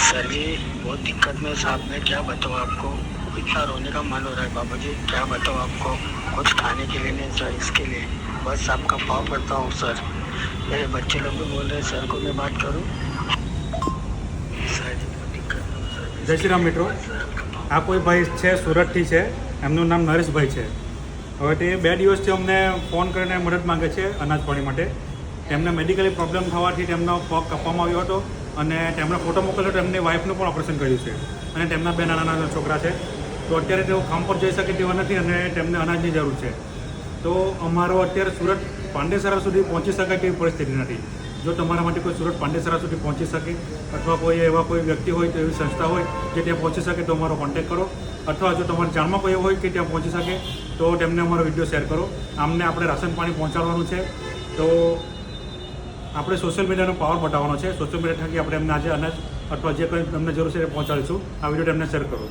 Sir जी बहुत दिक्कत में साहब, मैं क्या बताऊँ आपको, इतना रोने का मन हो रहा है बाबा जी, क्या बताऊँ आपको। कुछ खाने के लिए नहीं सर, इसके लिए बस आपका पाँव पड़ता हूँ सर। मेरे बच्चे लोग भी बोल रहे हैं सर को मैं बात करूँ। सर जी बहुत दिक्कत में हूँ सर। જય શ્રી રામ મિત્રો, આ કોઈ ભાઈ છે સુરતથી છે, એમનું નામ નરેશભાઈ છે. હવે તે 2 દિવસથી અમને ફોન કરીને મદદ માગે છે અનાજ પાણી માટે. તેમને મેડિકલી પ્રોબ્લેમ થવાથી તેમનો પગ કાપવામાં આવ્યો હતો અને તેમણે ફોટો મોકલ્યો તો એમની વાઈફનું પણ ઓપરેશન કર્યું છે અને તેમના 2 નાના છોકરા છે. તો અત્યારે તેઓ કામ પર જઈ શકે તેવા નથી અને તેમને અનાજની જરૂર છે. તો અમારો અત્યારે સુરત પાંડેસરા સુધી પહોંચી શકાય તેવી પરિસ્થિતિ નથી. જો તમારા માટે કોઈ સુરત પાંડેસરા સુધી પહોંચી શકે અથવા કોઈ એવા કોઈ વ્યક્તિ હોય તો એવી સંસ્થા હોય જે ત્યાં પહોંચી શકે તો અમારો કોન્ટેક્ટ કરો, અથવા જો તમારા જાણમાં કોઈ એવું હોય કે ત્યાં પહોંચી શકે તો તેમને અમારો વિડીયો શેર કરો. આમને આપણે રાશન પાણી પહોંચાડવાનું છે, તો આપણે સોશિયલ મીડિયાનો પાવર બતાવવાનો છે. સોશિયલ મીડિયા થકી આપણે એમને આજે અનાજ અથવા જે કંઈ તમને જરૂર છે એ પહોંચાડીશું. આ વિડીયો તેમને શેર કરો.